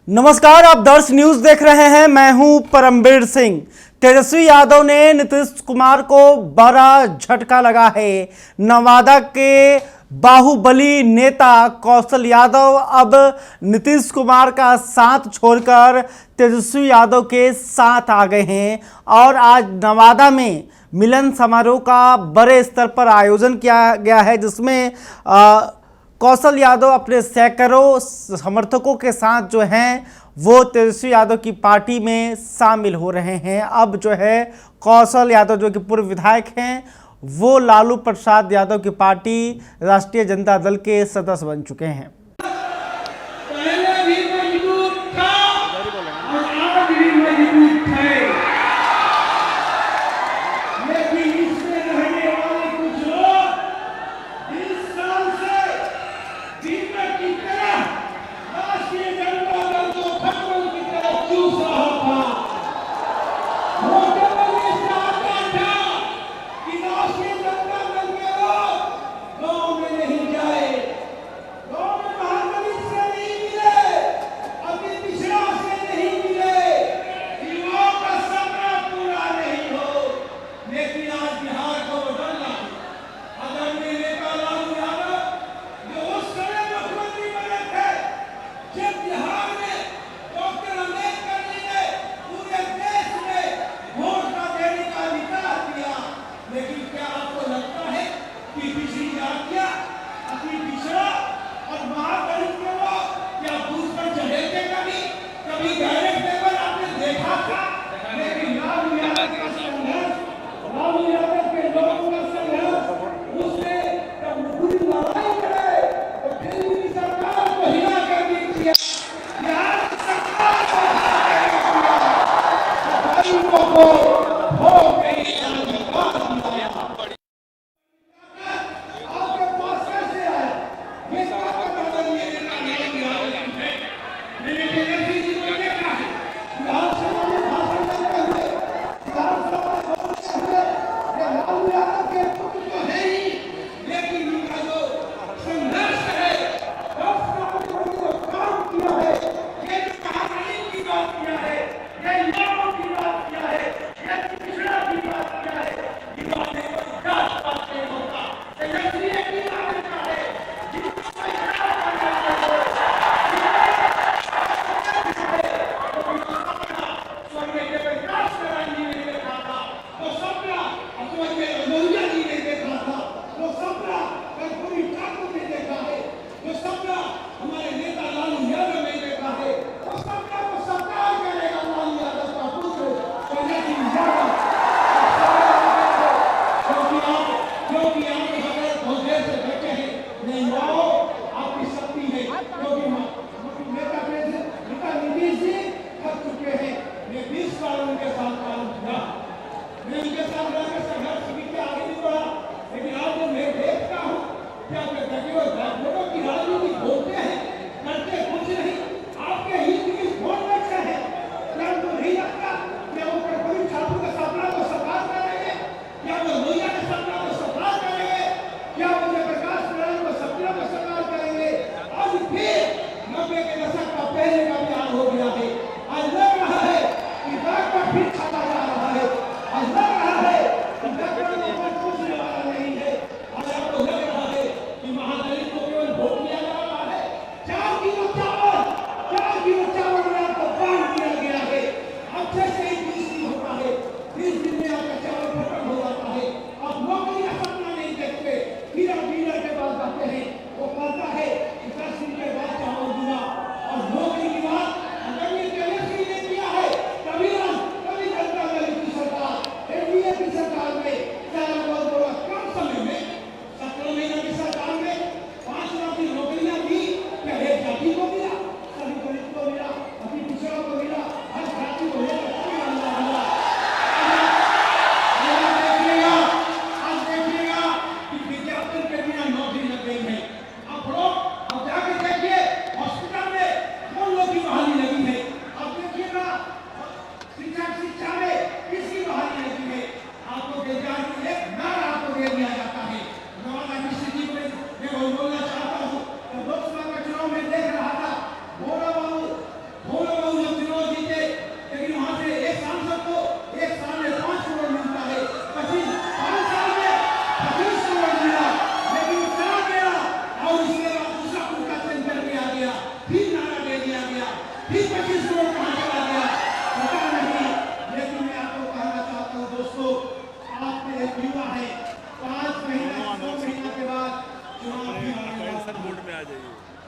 नमस्कार, आप दर्श न्यूज देख रहे हैं। मैं हूं परमवीर सिंह। तेजस्वी यादव ने नीतीश कुमार को बड़ा झटका लगा है। नवादा के बाहुबली नेता कौशल यादव अब नीतीश कुमार का साथ छोड़कर तेजस्वी यादव के साथ आ गए हैं और आज नवादा में मिलन समारोह का बड़े स्तर पर आयोजन किया गया है, जिसमें कौशल यादव अपने सैकड़ों समर्थकों के साथ जो हैं वो तेजस्वी यादव की पार्टी में शामिल हो रहे हैं। अब जो है कौशल यादव जो कि पूर्व विधायक हैं वो लालू प्रसाद यादव की पार्टी राष्ट्रीय जनता दल के सदस्य बन चुके हैं। पहले भी मजबूत था और आज भी मजबूत है, लेकिन इसमें रहने वाले कुछ लोग 20 साल से दीपक की तरह राष्ट्रीय जनता दल को खतरों की तरफ चूस रहा था। वो जबरदस्ती चाहता था कि राष्ट्रीय जनता दल के लोग गांव में नहीं जाए, गांव में महादलित से नहीं मिले, अति पिछड़ा से नहीं मिले, युवाओं का सपना पूरा नहीं हो। लेकिन आज बिहार को बदलना है। आदरणीय नेता लालू यादव जो उस समय मुख्यमंत्री बने थे जब बिहार में डॉक्टर अम्बेडकर जी ने पूरे देश में वोट का देने का अधिकार दिया, लेकिन क्या आपको लगता है कि पिछड़ी जातियां अपनी पिछड़ा और महादलित के लोग क्या बूथ पर चढ़े थे? कभी डायरेक्ट लेवल आपने देखा था? लेकिन लालू यादव का संघर्ष, लालू यादव के लोगों का संघर्ष, उसने जब पूरी लड़ाई लड़े तो दिल्ली की सरकार को हिला कर दी थी। बिहार की सरकार को गरीबों को हो गई अधिकार दिलाया। आपके पास कैसे आया? ये ताकत आदरणीय नेता लालू यादव की है। मैंने तेजस्वी जी को देखा है, विधानसभा में भाषण देते हुए, विधानसभा में बोलते हुए, ये लालू यादव के पुत्र तो है ही, लेकिन इनका जो संघर्ष है, 10 साल में जो काम किया है, ये जो महादलित की बात किया है, ये युवाओं की बात किया है, ये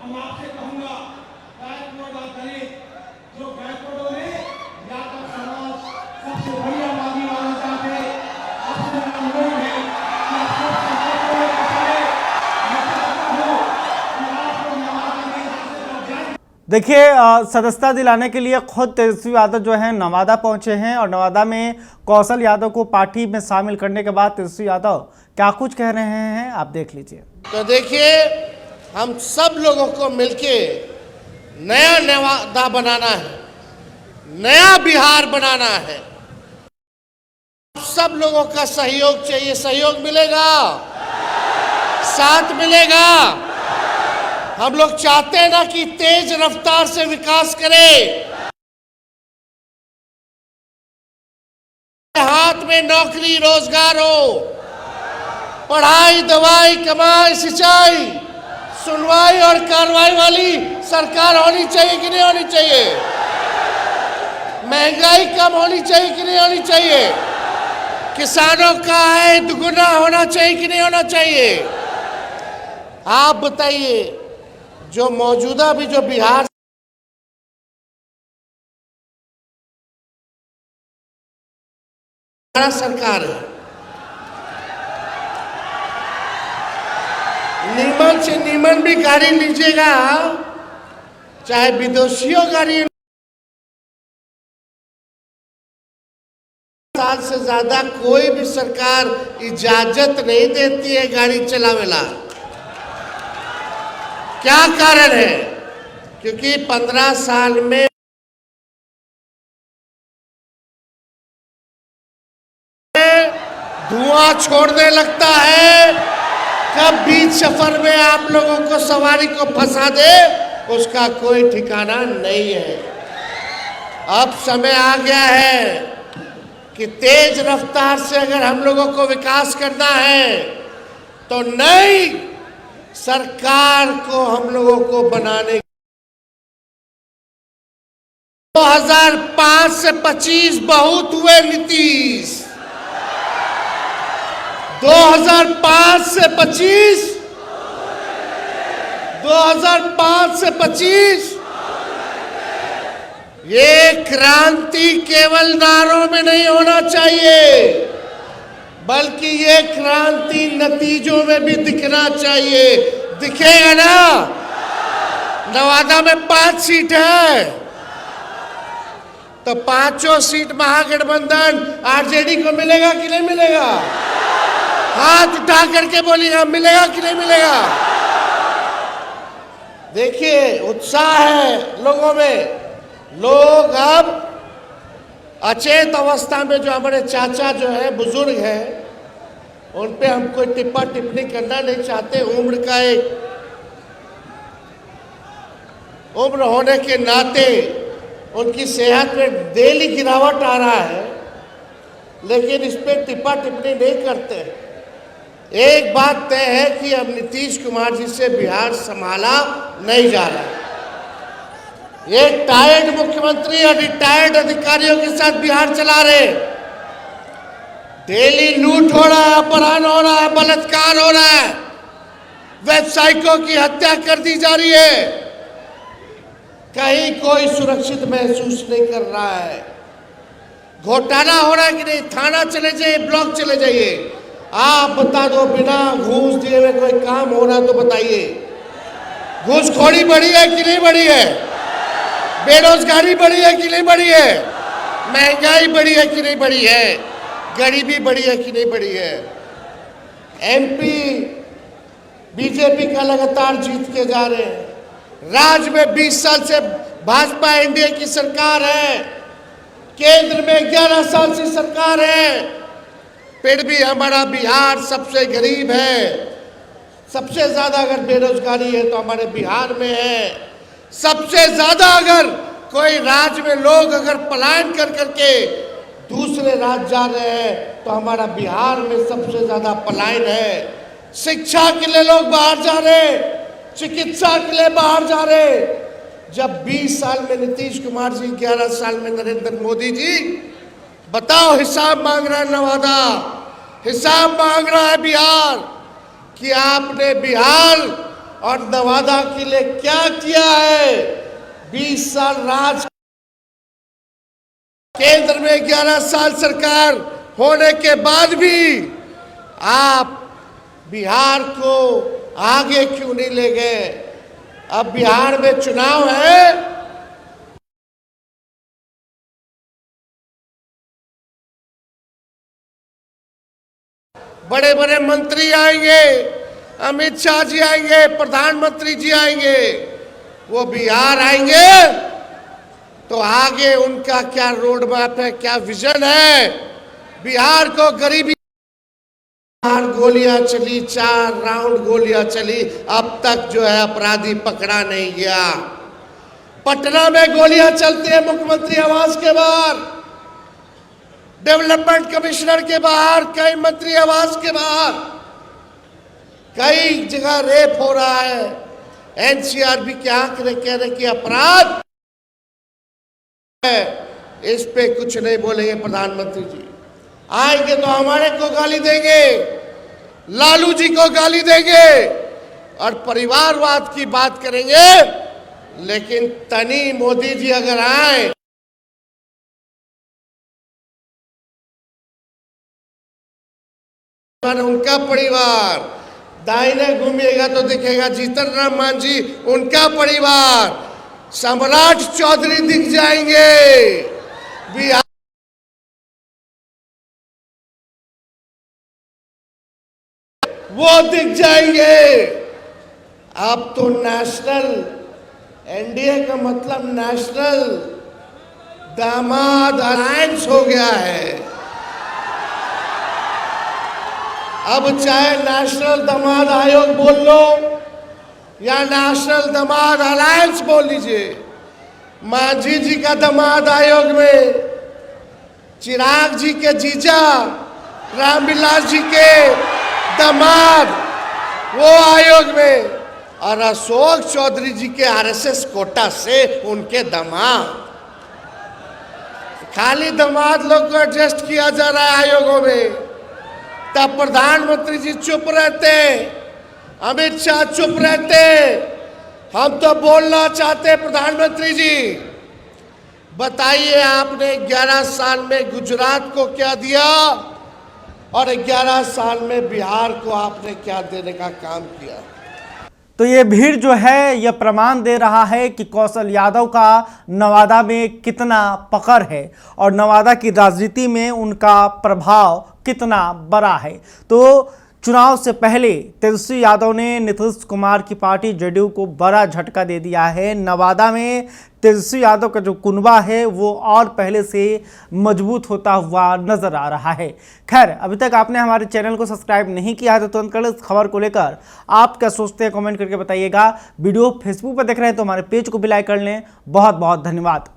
हम आपसे कहूंगा, गायकवाड़ और दलित जो गायकवाड़ों ने यादव समाज सबसे बड़ी आबादी वाला जाते आपसे अनुरोध है कि आप सबसे गायकवाड़ों को चले। मैं चाहता हूं कि आप लोग नवादा में यहाँ से जब जाएं। देखिए सदस्यता दिलाने के लिए खुद तेजस्वी यादव जो हैं नवादा पहुंचे हैं और नवादा में कौशल यादव को पार्टी में शामिल करने के बाद तेजस्वी यादव क्या कुछ कह रहे हैं आप देख लीजिए। तो देखिए, हम सब लोगों को मिलके नया नवादा बनाना है, नया बिहार बनाना है। सब लोगों का सहयोग चाहिए। सहयोग मिलेगा, साथ मिलेगा। हम लोग चाहते हैं ना कि तेज रफ्तार से विकास करें, हाथ में नौकरी रोजगार हो, पढ़ाई दवाई कमाई सिंचाई सुनवाई और कार्रवाई वाली सरकार होनी चाहिए कि नहीं होनी चाहिए? महंगाई कम होनी चाहिए कि नहीं होनी चाहिए? किसानों का आय दुगुना होना चाहिए कि नहीं होना चाहिए? आप बताइए, जो मौजूदा भी जो बिहार सरकार है, नीमन से नीमन भी गाड़ी लीजिएगा, चाहे विदेशियों गाड़ी, साल से ज्यादा कोई भी सरकार इजाजत नहीं देती है गाड़ी चलावेला। क्या कारण है? क्योंकि 15 साल में धुआं छोड़ने लगता है। कब बीच सफर में आप लोगों को सवारी को फंसा दे उसका कोई ठिकाना नहीं है। अब समय आ गया है कि तेज रफ्तार से अगर हम लोगों को विकास करना है तो नई सरकार को हम लोगों को बनाने 2005 से 25 बहुत हुए नीतीश। 2005 से 25 ये क्रांति केवल नारों में नहीं होना चाहिए, बल्कि ये क्रांति नतीजों में भी दिखना चाहिए। दिखेगा ना? नवादा में 5 सीट है तो 5 सीट महागठबंधन आरजेडी को मिलेगा कि नहीं मिलेगा? हाथ उठा करके बोलिएगा, मिलेगा कि नहीं मिलेगा? देखिए, उत्साह है लोगों में। लोग अब अचेत अवस्था में जो हमारे चाचा जो है बुजुर्ग हैं, उन पे हम कोई टिप्पा टिप्पणी करना नहीं चाहते। उम्र का एक उम्र होने के नाते उनकी सेहत में डेली गिरावट आ रहा है, लेकिन इस पे टिप्पा टिप्पणी नहीं करते। एक बात तय है कि अब नीतीश कुमार जी से बिहार संभाला नहीं जा रहा है। ये टायर्ड मुख्यमंत्री और रिटायर्ड अधिकारियों के साथ बिहार चला रहे। डेली लूट हो रहा है, अपहरण हो रहा है, बलात्कार हो रहा है, व्यवसायिकों की हत्या कर दी जा रही है। कहीं कोई सुरक्षित महसूस नहीं कर रहा है। घोटाला हो रहा है कि नहीं? थाना चले जाइए, ब्लॉक चले जाइए, आप बता दो, बिना घूस दिए हुए कोई काम हो रहा तो बताइए। घूसखोरी बढ़ी है कि नहीं बढ़ी है? बेरोजगारी बढ़ी है कि नहीं बढ़ी है? महंगाई बढ़ी है कि नहीं बढ़ी है? गरीबी बढ़ी है कि नहीं बढ़ी है? एमपी बीजेपी का लगातार जीत के जा रहे हैं। राज्य में 20 साल से भाजपा एनडीए की सरकार है, केंद्र में 11 साल से सरकार है, फिर भी हमारा बिहार सबसे गरीब है। सबसे ज्यादा अगर बेरोजगारी है तो हमारे बिहार में है। सबसे ज्यादा अगर कोई राज्य में लोग अगर पलायन कर करके दूसरे राज्य जा रहे हैं तो हमारा बिहार में सबसे ज्यादा पलायन है। शिक्षा के लिए लोग बाहर जा रहे, चिकित्सा के लिए बाहर जा रहे। जब 20 साल में नीतीश कुमार जी, 11 साल में नरेंद्र मोदी जी, बताओ, हिसाब मांग रहा है नवादा, हिसाब मांग रहा है बिहार कि आपने बिहार और नवादा के लिए क्या किया है। 20 साल राज, केंद्र में 11 साल सरकार होने के बाद भी आप बिहार को आगे क्यों नहीं ले गए। अब बिहार में चुनाव है, बड़े बड़े मंत्री आएंगे, अमित शाह जी आएंगे, प्रधानमंत्री जी आएंगे, वो बिहार आएंगे तो आगे उनका क्या रोड मैप है, क्या विजन है। बिहार को गरीबी, 4 गोलियां चली, 4 राउंड गोलियां चली, अब तक जो है अपराधी पकड़ा नहीं गया। पटना में गोलियां चलती है मुख्यमंत्री आवास के बाहर, डेवलपमेंट कमिश्नर के बाहर, कई मंत्री आवास के बाहर, कई जगह रेप हो रहा है। एनसीआरबी के आंकड़े कह रहे कि अपराध है, इस पे कुछ नहीं बोलेंगे प्रधानमंत्री जी। आएंगे तो हमारे को गाली देंगे, लालू जी को गाली देंगे और परिवारवाद की बात करेंगे। लेकिन तनी मोदी जी अगर आए, उनका परिवार, दाहिने घूमिएगा तो दिखेगा जीतन राम मांझी, उनका परिवार, सम्राट चौधरी दिख जाएंगे, बिहार वो दिख जाएंगे। अब तो नेशनल, एनडीए का मतलब नेशनल दामाद अलायंस हो गया है। अब चाहे नेशनल दामाद आयोग बोल लो या नेशनल दामाद अलायंस बोल लीजिए, मांझी जी का दामाद आयोग में, चिराग जी के जीजा रामविलास जी के दामाद वो आयोग में, और अशोक चौधरी जी के आरएसएस कोटा से उनके दामाद। खाली दामाद लोग को एडजस्ट किया जा रहा है आयोगों में। तब प्रधानमंत्री जी चुप रहते, अमित शाह चुप रहते। हम तो बोलना चाहते, प्रधानमंत्री जी बताइए आपने 11 साल में गुजरात को क्या दिया और 11 साल में बिहार को आपने क्या देने का काम किया। तो ये भीड़ जो है यह प्रमाण दे रहा है कि कौशल यादव का नवादा में कितना पकड़ है और नवादा की राजनीति में उनका प्रभाव कितना बड़ा है। तो चुनाव से पहले तेजस्वी यादव ने नीतीश कुमार की पार्टी जेडीयू को बड़ा झटका दे दिया है। नवादा में तेजस्वी यादव का जो कुनबा है वो और पहले से मजबूत होता हुआ नजर आ रहा है। खैर, अभी तक आपने हमारे चैनल को सब्सक्राइब नहीं किया है तो तुरंत कर लें। इस खबर को लेकर आप क्या सोचते हैं कमेंट करके बताइएगा। वीडियो फेसबुक पर देख रहे हैं तो हमारे पेज को भी लाइक कर लें। बहुत बहुत धन्यवाद।